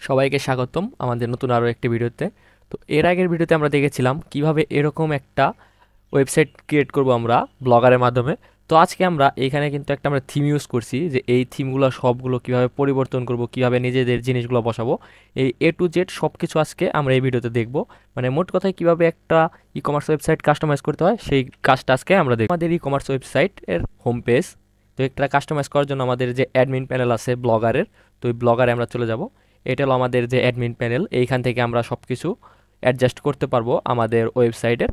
সবাইকে স্বাগতম আমাদের নতুন আরও একটি ভিডিওতে। তো এর আগের ভিডিওতে আমরা দেখেছিলাম কিভাবে এরকম একটা ওয়েবসাইট ক্রিয়েট করব আমরা ব্লগারের মাধ্যমে। তো আজকে আমরা এখানে কিন্তু একটা আমরা থিম ইউজ করছি, যে এই থিমগুলো সবগুলো কিভাবে পরিবর্তন করব, কিভাবে নিজেদের জিনিসগুলো বসাবো, এই এ টু জেড সব কিছু আজকে আমরা এই ভিডিওতে দেখব। মানে মোট কথায় কিভাবে একটা ই কমার্স ওয়েবসাইট কাস্টমাইজ করতে হয় সেই কাজটা আজকে আমরা দেখব। আমাদের ই কমার্স ওয়েবসাইট এর হোম পেজ, তো একটা কাস্টমাইজ করার জন্য আমাদের যে অ্যাডমিন প্যানেল আছে ব্লগারের, তো ওই ব্লগারে আমরা চলে যাব। এটা হলো আমাদের যে অ্যাডমিন প্যানেল, এইখান থেকে আমরা সব কিছু অ্যাডজাস্ট করতে পারবো আমাদের ওয়েবসাইটের।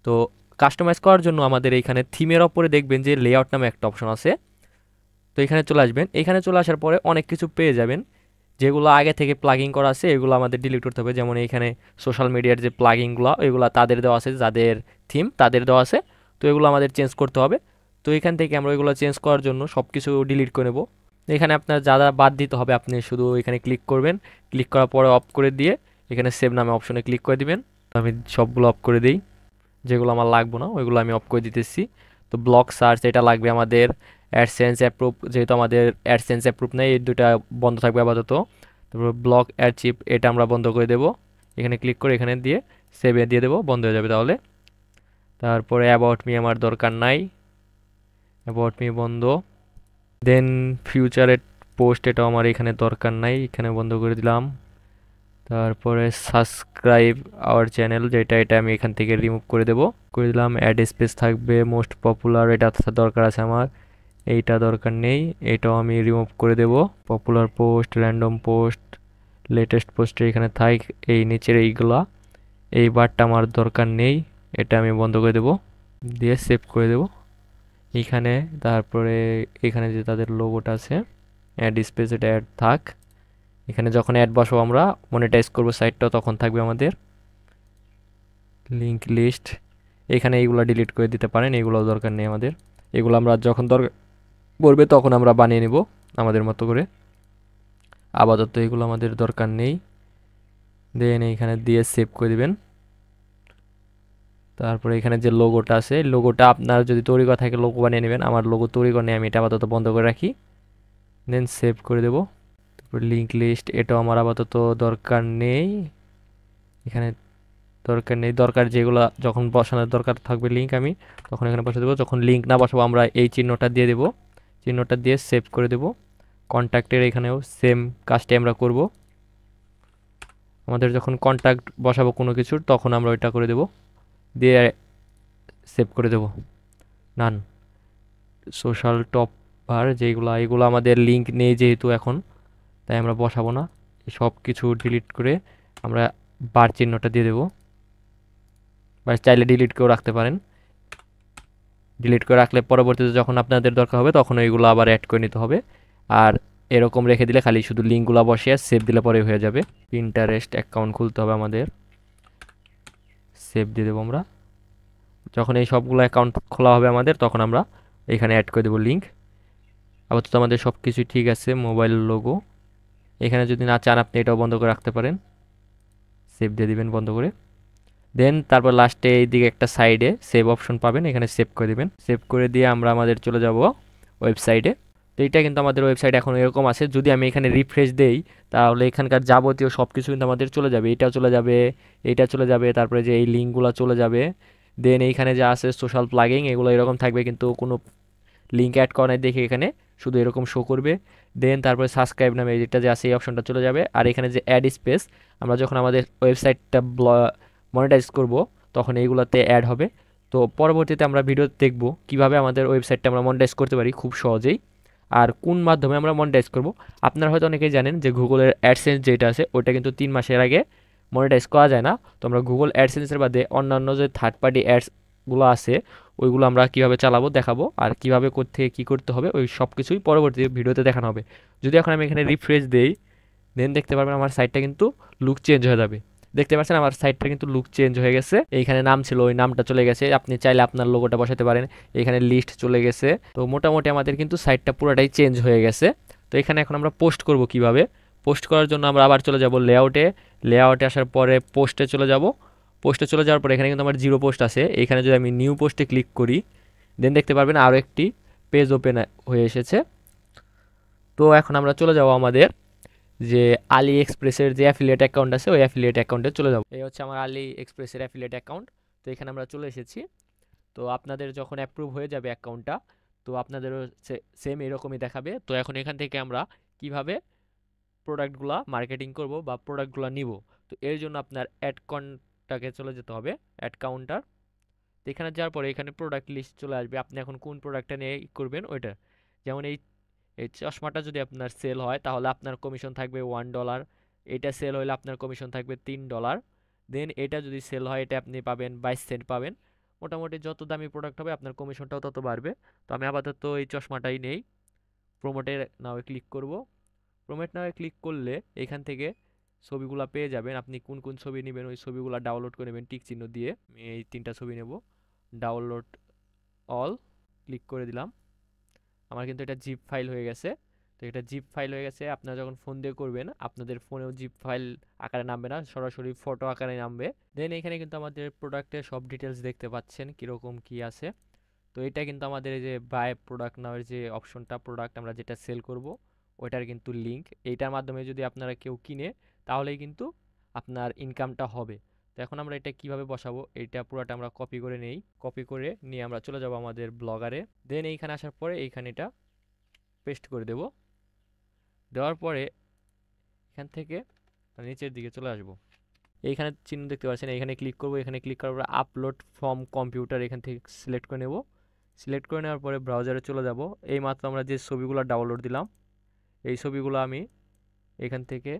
তো কাস্টমাইজ করার জন্য আমাদের এইখানে থিমের ওপরে দেখবেন যে লেআউট নামে একটা অপশন আছে। তো এখানে চলে আসবেন, এখানে চলে আসার পরে অনেক কিছু পেয়ে যাবেন। যেগুলো আগে থেকে প্লাগিং করা আছে এগুলো আমাদের ডিলিট করতে হবে। যেমন এইখানে সোশ্যাল মিডিয়ার যে প্লাগিংগুলো এগুলো তাদের দেওয়া আছে, যাদের থিম তাদের দেওয়া আছে, তো এগুলো আমাদের চেঞ্জ করতে হবে। তো এখান থেকে আমরা ওইগুলো চেঞ্জ করার জন্য সব কিছু ডিলিট করে নেব। এখানে আপনার যা যা বাদ দিতে হবে আপনি শুধু এখানে ক্লিক করবেন, ক্লিক করার পরে অফ করে দিয়ে এখানে সেভ নামে অপশনে ক্লিক করে দিবেন। আমি সবগুলো অফ করে দিই, যেগুলো আমার লাগবে না ওইগুলো আমি অফ করে দিতেছি। তো ব্লক সার্চ এটা লাগবে আমাদের, অ্যাডসেন্স অ্যাপ্রুভ যেহেতু আমাদের অ্যাডসেন্স অ্যাপ্রুভ নেই, এই দুটা বন্ধ থাকবে আপাতত। তারপর ব্লক অ্যাচিভ এটা আমরা বন্ধ করে দেব, এখানে ক্লিক করে এখানে দিয়ে সেভে দিয়ে দেবো, বন্ধ হয়ে যাবে তাহলে। তারপরে অ্যাবাউট মি আমার দরকার নাই, অ্যাবাউট মি বন্ধ। দেন ফিউচারের পোস্ট এটাও আমার এখানে দরকার নাই, এখানে বন্ধ করে দিলাম। তারপরে সাবস্ক্রাইব আওয়ার চ্যানেল যেটা, এটা আমি এখান থেকে রিমুভ করে দেবো, করে দিলাম। অ্যাড স্পেস থাকবে, মোস্ট পপুলার এটা দরকার আছে আমার, এইটা দরকার নেই, এটাও আমি রিমুভ করে দেব। Popular post, random post, latest পোস্টে এখানে থাক, এই নিচের এইগুলা, এই বারটা আমার দরকার নেই, এটা আমি বন্ধ করে দেব, দিয়ে সেভ করে দেব এইখানে। তারপরে এখানে যে তাদের লোগোটা আছে অ্যাড স্পেস এটা অ্যাড থাক, এখানে যখন অ্যাড বসাবো আমরা মনিটাইজ করবো সাইটটা তখন থাকবে আমাদের। লিঙ্ক লিস্ট এখানে এইগুলো ডিলিট করে দিতে পারেন, এগুলো দরকার নেই আমাদের, এগুলো আমরা যখন দরকার পড়বে তখন আমরা বানিয়ে নিব আমাদের মতো করে। আপাতত এগুলো আমাদের দরকার নেই, দেন এইখানে দিয়ে সেভ করে দিবেন। তারপরে এখানে যে লোগোটা আছে, লোগোটা আপনার যদি তৈরি করা থাকে লোগো বানিয়ে নেবেন, আমার লোগো তৈরি করে নেই, আমি এটা আপাতত বন্ধ করে রাখি, দেন সেভ করে দেব। তারপর লিঙ্ক লিস্ট এটাও আমার আপাতত দরকার নেই, এখানে দরকার নেই। দরকার যেগুলো যখন বসানোর দরকার থাকবে লিঙ্ক আমি তখন এখানে বসে দেবো, যখন লিঙ্ক না বসাবো আমরা এই চিহ্নটা দিয়ে দেবো, চিহ্নটা দিয়ে সেভ করে দেব। কন্ট্যাক্টের এখানেও সেম কাজটি আমরা করব, আমাদের যখন কন্ট্যাক্ট বসাবো কোনো কিছুর তখন আমরা ওইটা করে দেব, দিয়ে সেভ করে দেব। নান সোশ্যাল টপ বার যেগুলো, এগুলো আমাদের লিঙ্ক নেই যেহেতু এখন, তাই আমরা বসাবো না, সব কিছু ডিলিট করে আমরা বার চিহ্নটা দিয়ে দেবো, বা চাইলে ডিলিট করেও রাখতে পারেন। ডিলিট করে রাখলে পরবর্তীতে যখন আপনাদের দরকার হবে তখন ওইগুলো আবার অ্যাড করে নিতে হবে। আর এরকম রেখে দিলে খালি শুধু লিঙ্কগুলো বসিয়ে সেভ দিলে পরে হয়ে যাবে। পিন্টারেস্ট অ্যাকাউন্ট খুলতে হবে আমাদের, সেভ দিয়ে দেবো আমরা। যখন এই সবগুলো অ্যাকাউন্ট খোলা হবে আমাদের তখন আমরা এখানে অ্যাড করে দেবো লিঙ্ক। আপাতত আমাদের সব কিছুই ঠিক আছে। মোবাইল লোগো এখানে যদি না চান আপনি এটাও বন্ধ করে রাখতে পারেন, সেভ দিয়ে দিবেন বন্ধ করে। দেন তারপর লাস্টে এইদিকে একটা সাইডে সেভ অপশন পাবেন, এখানে সেভ করে দিবেন। সেভ করে দিয়ে আমরা আমাদের চলে যাব ওয়েবসাইটে। তো এইটা কিন্তু আমাদের ওয়েবসাইট এখন এরকম আছে, যদি আমি এখানে রিফ্রেশ দেই তাহলে এখানকার যাবতীয় সব কিছু কিন্তু আমাদের চলে যাবে, এইটা চলে যাবে, এইটা চলে যাবে, তারপরে যে এই লিঙ্কগুলো চলে যাবে। দেন এইখানে যা আছে সোশ্যাল প্লাগিং এগুলো এরকম থাকবে, কিন্তু কোনো লিঙ্ক অ্যাড করা নাই দেখে এখানে শুধু এরকম শো করবে। দেন তারপরে সাবস্ক্রাইব নামে যেটা যে আছে এই অপশনটা চলে যাবে। আর এখানে যে অ্যাড স্পেস, আমরা যখন আমাদের ওয়েবসাইটটা মনিটাইজ করব তখন এইগুলোতে অ্যাড হবে। তো পরবর্তীতে আমরা ভিডিও দেখব কিভাবে আমাদের ওয়েবসাইটটা আমরা মনিটাইজ করতে পারি খুব সহজেই, আর কোন মাধ্যমে আমরা মনিটাইজ করব। আপনারা হয়তো অনেকেই জানেন যে গুগলের অ্যাডসেন্স যেটা আছে ওটা কিন্তু 3 মাসের আগে মনিটাইজ করা যায় না। তো আমরা গুগল অ্যাডসেন্সের বাদে অন্যান্য যে থার্ড পার্টি অ্যাডসগুলো আছে ওইগুলো আমরা কীভাবে চালাবো দেখাবো, আর কীভাবে করতে কী করতে হবে ওই সব কিছুই পরবর্তী ভিডিওতে দেখানো হবে। যদি এখন আমি এখানে রিফ্রেশ দেই দেন দেখতে পারবেন আমার সাইটটা কিন্তু লুক চেঞ্জ হয়ে যাবে। দেখতে পাচ্ছেন আমার সাইটটা কিন্তু লুক চেঞ্জ হয়ে গেছে, এইখানে নাম ছিল ওই নামটা চলে গেছে, আপনি চাইলে আপনার লোগোটা বসাতে পারেন, এখানে লিস্ট চলে গেছে। তো মোটামুটি আমাদের কিন্তু সাইটটা পুরোটাই চেঞ্জ হয়ে গেছে। তো এখানে এখন আমরা পোস্ট করব কিভাবে, পোস্ট করার জন্য আমরা আবার চলে যাব লেআউটে, লেআউটে আসার পরে পোস্টে চলে যাব। পোস্টে চলে যাওয়ার পরে এখানে কিন্তু আমার 0 পোস্ট আছে, এখানে যদি আমি নিউ পোস্টে ক্লিক করি দেন দেখতে পারবেন আরও একটি পেজ ওপেন হয়ে এসেছে। তো এখন আমরা চলে যাব আমাদের যে আলি এক্সপ্রেসের যে অ্যাফিলিয়েট অ্যাকাউন্ট আছে ওই অ্যাফিলিয়েট অ্যাকাউন্টে চলে যাব। এই হচ্ছে আমার আলি এক্সপ্রেসের অ্যাফিলিয়েট অ্যাকাউন্ট। তো এখানে আমরা চলে এসেছি। তো আপনাদের যখন অ্যাপ্রুভ হয়ে যাবে অ্যাকাউন্টটা, তো আপনাদেরও সেম এরকমই দেখাবে। তো এখন এখান থেকে আমরা কিভাবে প্রোডাক্টগুলা মার্কেটিং করব বা প্রোডাক্টগুলা নিব, তো এর জন্য আপনার অ্যাড কাউন্টটাকে চলে যেতে হবে, অ্যাড কাউন্টার। তো এখানে যাওয়ার পরে এখানে প্রোডাক্ট লিস্ট চলে আসবে, আপনি এখন কোন প্রোডাক্টটা নিয়ে করবেন ওইটা। যেমন এই এই চশমাটা যদি আপনার সেল হয় তাহলে আপনার কমিশন থাকবে $1, এটা সেল হলে আপনার কমিশন থাকবে $3। দেন এটা যদি সেল হয় এটা আপনি পাবেন 22 সেন্ট পাবেন। মোটামুটি যত দামি প্রোডাক্ট হবে আপনার কমিশনটাও তত বাড়বে। তো আমি আপাতত এই চশমাটাই নেই। প্রোমোটে নাও ক্লিক করব। প্রোমোট নাও ক্লিক করলে এখান থেকে ছবিগুলো পেয়ে যাবেন, আপনি কোন কোন ছবি নেবেন ওই ছবিগুলো ডাউনলোড করে নেবেন টিক চিহ্ন দিয়ে। আমি এই 3টা ছবি নেব। ডাউনলোড অল ক্লিক করে দিলাম। আমার কিন্তু এটা জিপ ফাইল হয়ে গেছে। তো এটা জিপ ফাইল হয়ে গেছে, আপনারা যখন ফোন দিয়ে করবেন আপনাদের ফোনেও জিপ ফাইল আকারে নামবে না, সরাসরি ফটো আকারে নামবে। দেন এখানে কিন্তু আমাদের প্রোডাক্টের সব ডিটেলস দেখতে পাচ্ছেন কীরকম কী আছে। তো এটা কিন্তু আমাদের এই যে বাই প্রোডাক্ট নামের যে অপশনটা, প্রোডাক্ট আমরা যেটা সেল করব ওইটার কিন্তু লিঙ্ক। এইটার মাধ্যমে যদি আপনারা কেউ কিনে তাহলেই কিন্তু আপনার ইনকামটা হবে। তো এখন আমরা এটা কিভাবে বসাবো, এইটা পুরোটা আমরা কপি করে নেই। কপি করে নিয়ে আমরা চলে যাব আমাদের ব্লগারে। দেন এইখানে আসার পরে এইখানে এটা পেস্ট করে দেব। দেওয়ার পরে এখান থেকে নিচের দিকে চলে আসব। এইখানে চিহ্ন দেখতে পাচ্ছেন, এখানে ক্লিক করব। এখানে ক্লিক করার পরে আপলোড ফ্রম কম্পিউটার এখান থেকে সিলেক্ট করে নেব। সিলেক্ট করে নেওয়ার পরে ব্রাউজারে চলে যাব। এই মাত্র আমরা যে ছবিগুলো ডাউনলোড দিলাম এই ছবিগুলো আমি এখান থেকে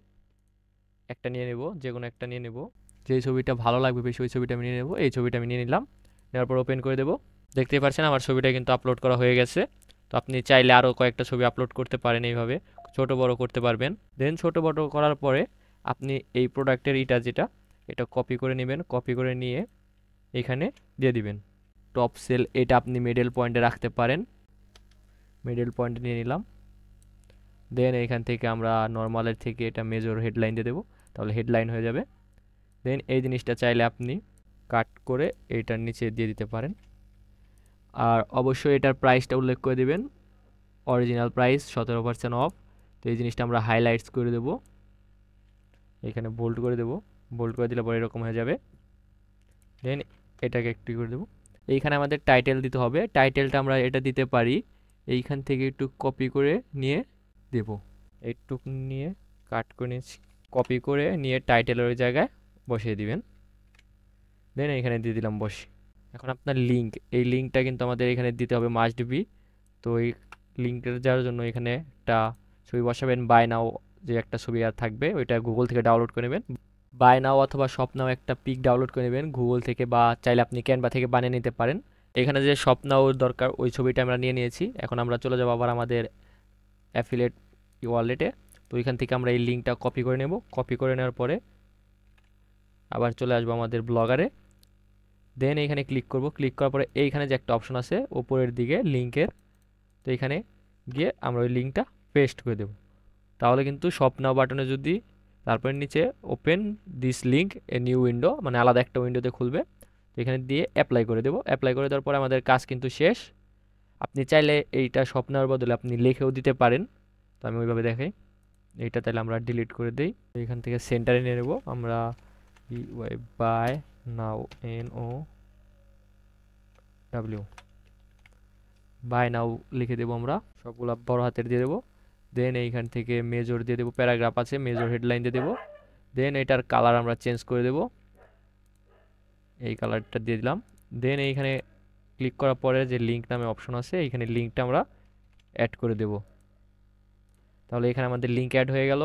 একটা নিয়ে নেব, যে কোনো একটা নিয়ে নেব। যেই ছবিটা ভালো লাগবে বেশি ওই ছবিটা আমি নিয়ে নেব। এই ছবিটা আমি নিয়ে নিলাম। নেওয়ার পর ওপেন করে দেব। দেখতেই পাচ্ছেন আমার ছবিটা কিন্তু আপলোড করা হয়ে গেছে। তো আপনি চাইলে আরও কয়েকটা ছবি আপলোড করতে পারেন, এইভাবে ছোট বড় করতে পারবেন। দেন ছোট বড় করার পরে আপনি এই প্রোডাক্টের এটা কপি করে নেবেন। কপি করে নিয়ে এখানে দিয়ে দিবেন। টপ সেল এটা আপনি মিডল পয়েন্টে রাখতে পারেন। মিডল পয়েন্টে নিয়ে নিলাম। দেন এখান থেকে আমরা নর্মালের থেকে এটা মেজর হেডলাইন দিয়ে দেবো, তাহলে হেডলাইন হয়ে যাবে। দেন এই জিনিসটা চাইলে আপনি কাট করে এইটার নিচে দিয়ে দিতে পারেন। আর অবশ্যই এটার প্রাইসটা উল্লেখ করে দেবেন, অরিজিনাল প্রাইস 17% অফ। তো এই জিনিসটা আমরা হাইলাইটস করে দেবো, এখানে বোল্ড করে দেবো। বোল্ড করে দিলে পরে এরকম হয়ে যাবে। দেন এটাকে একটু করে দেবো। এইখানে আমাদের টাইটেল দিতে হবে। টাইটেলটা আমরা এটা দিতে পারি এইখান থেকে একটু কপি করে নিয়ে দেব। একটু নিয়ে কাট করে নিয়েছি, কপি করে নিয়ে টাইটেলের জায়গায় বসিয়ে দিবেন। দেন এখানে দিয়ে দিলাম বসে। এখন আপনার লিঙ্ক, এই লিঙ্কটা কিন্তু আমাদের এখানে দিতে হবে মাস্ট বি। তো এই লিঙ্কের যাওয়ার জন্য এখানে একটা ছবি বসাবেন। বাই নাও যে একটা ছবি আর থাকবে ওইটা গুগল থেকে ডাউনলোড করে নেবেন। বাই নাও অথবা শপ নাও একটা পিক ডাউনলোড করে নেবেন গুগল থেকে, বা চাইলে আপনি ক্যানভা থেকে বানিয়ে নিতে পারেন। এখানে যে শপ নাও দরকার ওই ছবিটা আমরা নিয়ে নিয়েছি। এখন আমরা চলে যাবো আবার আমাদের অ্যাফিলিয়েট ওয়ালেটে। তো এখান থেকে আমরা এই লিঙ্কটা কপি করে নেব। কপি করে নেওয়ার পরে আবার চলে আসবো আমাদের ব্লগারে। দেন এখানে ক্লিক করব। ক্লিক করার পরে এইখানে যে একটা অপশন আছে উপরের দিকে লিঙ্কের, তো এখানে গিয়ে আমরা ওই লিঙ্কটা পেস্ট করে দেব। তাহলে কিন্তু শপ নাও বাটনে যদি তারপরে নিচে open this link a new window, মানে আলাদা একটা উইন্ডোতে খুলবে। তো এখানে দিয়ে অ্যাপ্লাই করে দেবো। অ্যাপ্লাই করে দেওয়ার পরে আমাদের কাজ কিন্তু শেষ। আপনি চাইলে এইটা শপ নাওয়ার বদলে আপনি লিখেও দিতে পারেন। তো আমি ওইভাবে দেখাই। এইটা তাহলে আমরা ডিলিট করে দিই। এখান থেকে সেন্টারে নিয়ে নেব আমরা বাই নাও NOW বাই নাও লিখে দেবো আমরা, সবগুলো বড় হাতের দিয়ে দেবো। দেন এইখান থেকে মেজর দিয়ে দেবো, প্যারাগ্রাফ আছে মেজর হেডলাইন দিয়ে দেবো। দেন এটার কালার আমরা চেঞ্জ করে দেবো, এই কালারটা দিয়ে দিলাম। দেন এইখানে ক্লিক করার পরে যে লিঙ্ক নামে অপশন আছে এইখানে লিঙ্কটা আমরা অ্যাড করে দেব। তাহলে এখানে আমাদের লিঙ্ক অ্যাড হয়ে গেল।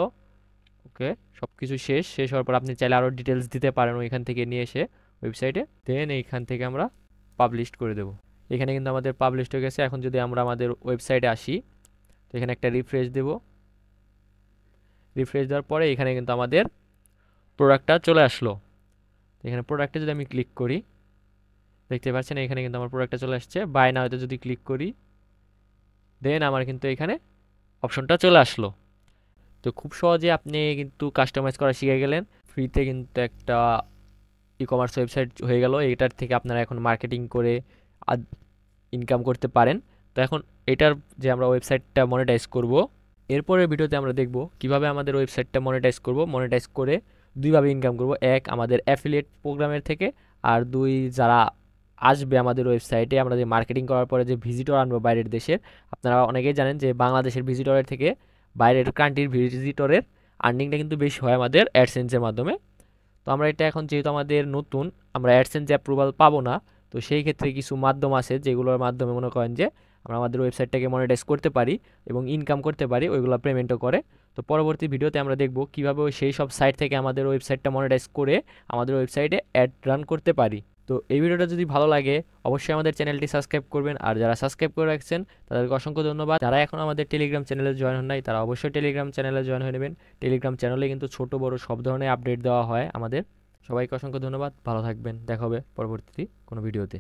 ওকে, সব কিছু শেষ হওয়ার পর আপনি চাইলে আরও ডিটেলস দিতে পারেন ওইখান থেকে নিয়ে এসে ওয়েবসাইটে। দেন এইখান থেকে আমরা পাবলিশ করে দেব। এখানে কিন্তু আমাদের পাবলিশ হয়ে গেছে। এখন যদি আমরা আমাদের ওয়েবসাইটে আসি তো এখানে একটা রিফ্রেশ দেব। রিফ্রেশ দেওয়ার পরে এখানে কিন্তু আমাদের প্রোডাক্টটা চলে আসলো। এখানে প্রোডাক্টে যদি আমি ক্লিক করি দেখতে পাচ্ছেন এখানে কিন্তু আমার প্রোডাক্টটা চলে আসছে। বাই নাওতে যদি ক্লিক করি দেন আমার কিন্তু এখানে অপশনটা চলে আসলো। তো খুব সহজে আপনি কিন্তু কাস্টমাইজ করা শিখে গেলেন। ফ্রিতে কিন্তু একটা ই কমার্স ওয়েবসাইট হয়ে গেল। এটার থেকে আপনারা এখন মার্কেটিং করে ইনকাম করতে পারেন। তো এখন এটার যে আমরা ওয়েবসাইটটা মনিটাইজ করব এরপরের ভিডিওতে আমরা দেখব কিভাবে আমাদের ওয়েবসাইটটা মনিটাইজ করব। মনিটাইজ করে দুইভাবে ইনকাম করব, এক আমাদের অ্যাফিলিয়েট প্রোগ্রামের থেকে, আর দুই যারা আসবে আমাদের ওয়েবসাইটে আমরা যে মার্কেটিং করার পরে যে ভিজিটর আনবো বাইরের দেশের। আপনারা অনেকেই জানেন যে বাংলাদেশের ভিজিটরের থেকে বাইরের কান্ট্রির ভিজিটরের আর্নিংটা কিন্তু বেশি হয় আমাদের অ্যাডসেন্সের মাধ্যমে। তো আমরা এটা এখন যেহেতু আমাদের নতুন, আমরা অ্যাডসেন্স অ্যাপ্রুভাল পাবো না, তো সেই ক্ষেত্রে কিছু মাধ্যম আছে যেগুলোর মাধ্যমে মনে করেন যে আমরা আমাদের ওয়েবসাইটটাকে মনিটাইজ করতে পারি এবং ইনকাম করতে পারি, ওইগুলো পেমেন্টও করে। তো পরবর্তী ভিডিওতে আমরা দেখব কিভাবে সেই সব সাইট থেকে আমাদের ওয়েবসাইটটা মনিটাইজ করে আমাদের ওয়েবসাইটে অ্যাড রান করতে পারি। তো এই ভিডিওটা যদি ভালো লাগে অবশ্যই আমাদের চ্যানেলটি সাবস্ক্রাইব করবেন, আর যারা সাবস্ক্রাইব করে রাখছেন তাদেরকে অসংখ্য ধন্যবাদ। যারা এখন আমাদের টেলিগ্রাম চ্যানেলে জয়েন হন নাই তারা অবশ্যই টেলিগ্রাম চ্যানেলে জয়েন হয়ে নেবেন। টেলিগ্রাম চ্যানেলে কিন্তু ছোট বড় সব ধরনের আপডেট দেওয়া হয় আমাদের। সবাইকে অসংখ্য ধন্যবাদ, ভালো থাকবেন, দেখা হবে পরবর্তী কোনো ভিডিওতে।